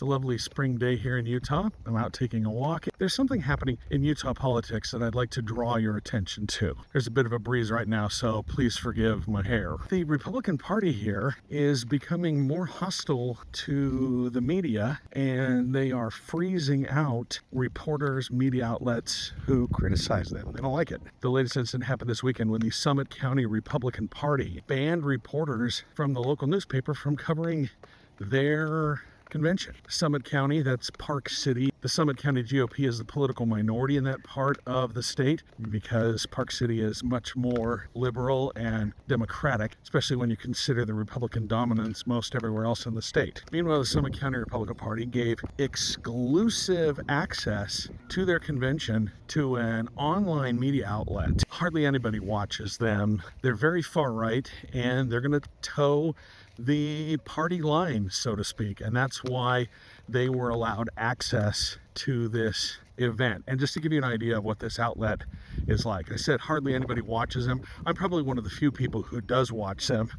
a lovely spring day here in Utah. I'm out taking a walk. There's something happening in Utah politics that I'd like to draw your attention to. There's a bit of a breeze right now, so please forgive my hair. The Republican Party here is becoming more hostile to the media, and they are freezing out reporters, media outlets who criticize them. They don't like it. The latest incident happened this weekend when the Summit County Republican Party banned reporters from the local newspaper from covering their convention. Summit County, that's Park City. The Summit County GOP is the political minority in that part of the state because Park City is much more liberal and democratic, especially when you consider the Republican dominance most everywhere else in the state. Meanwhile, the Summit County Republican Party gave exclusive access to their convention to an online media outlet. Hardly anybody watches them. They're very far right, and they're going to toe the party line, so to speak, and that's why they were allowed access to this event. And just to give you an idea of what this outlet is like, I said hardly anybody watches them. I'm probably one of the few people who does watch them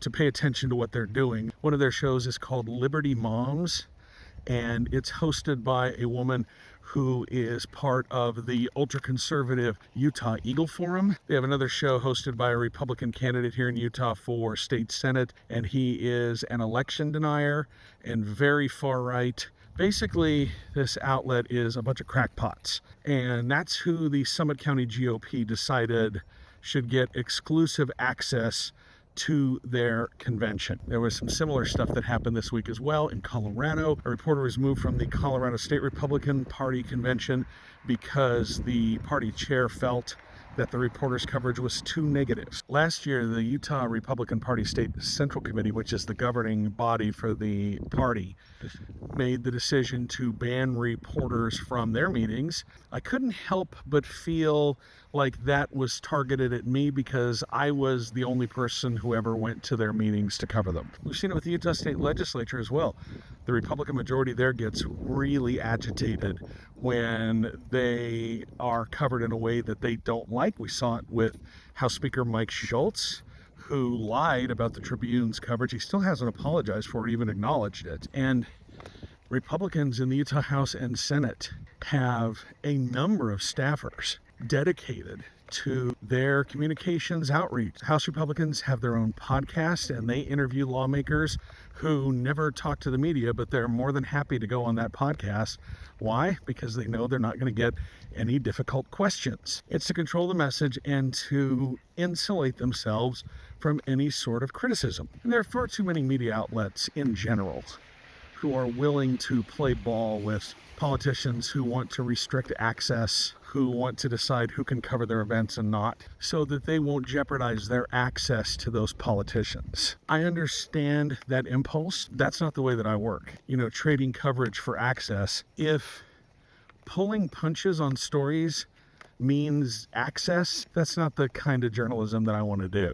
to pay attention to what they're doing. One of their shows is called Liberty Moms, and it's hosted by a woman who is part of the ultra-conservative Utah Eagle Forum. They have another show hosted by a Republican candidate here in Utah for state senate, and he is an election denier and very far right. Basically, this outlet is a bunch of crackpots, and that's who the Summit County GOP decided should get exclusive access to their convention. There was some similar stuff that happened this week as well in Colorado. A reporter was moved from the Colorado State Republican Party convention because the party chair felt that the reporter's coverage was too negative. Last year, the Utah Republican Party State Central Committee, which is the governing body for the party, made the decision to ban reporters from their meetings. I couldn't help but feel like that was targeted at me because I was the only person who ever went to their meetings to cover them. We've seen it with the Utah State Legislature as well. The Republican majority there gets really agitated when they are covered in a way that they don't like. We saw it with House Speaker Mike Schultz, who lied about the Tribune's coverage. He still hasn't apologized for it, even acknowledged it. And Republicans in the Utah House and Senate have a number of staffers dedicated to their communications outreach. House Republicans have their own podcast, and they interview lawmakers who never talk to the media, but they're more than happy to go on that podcast. Why? Because they know they're not going to get any difficult questions. It's to control the message and to insulate themselves from any sort of criticism. And there are far too many media outlets in general who are willing to play ball with politicians who want to restrict access, who want to decide who can cover their events and not, so that they won't jeopardize their access to those politicians. I understand that impulse. That's not the way that I work. Trading coverage for access. If pulling punches on stories means access, that's not the kind of journalism that I want to do.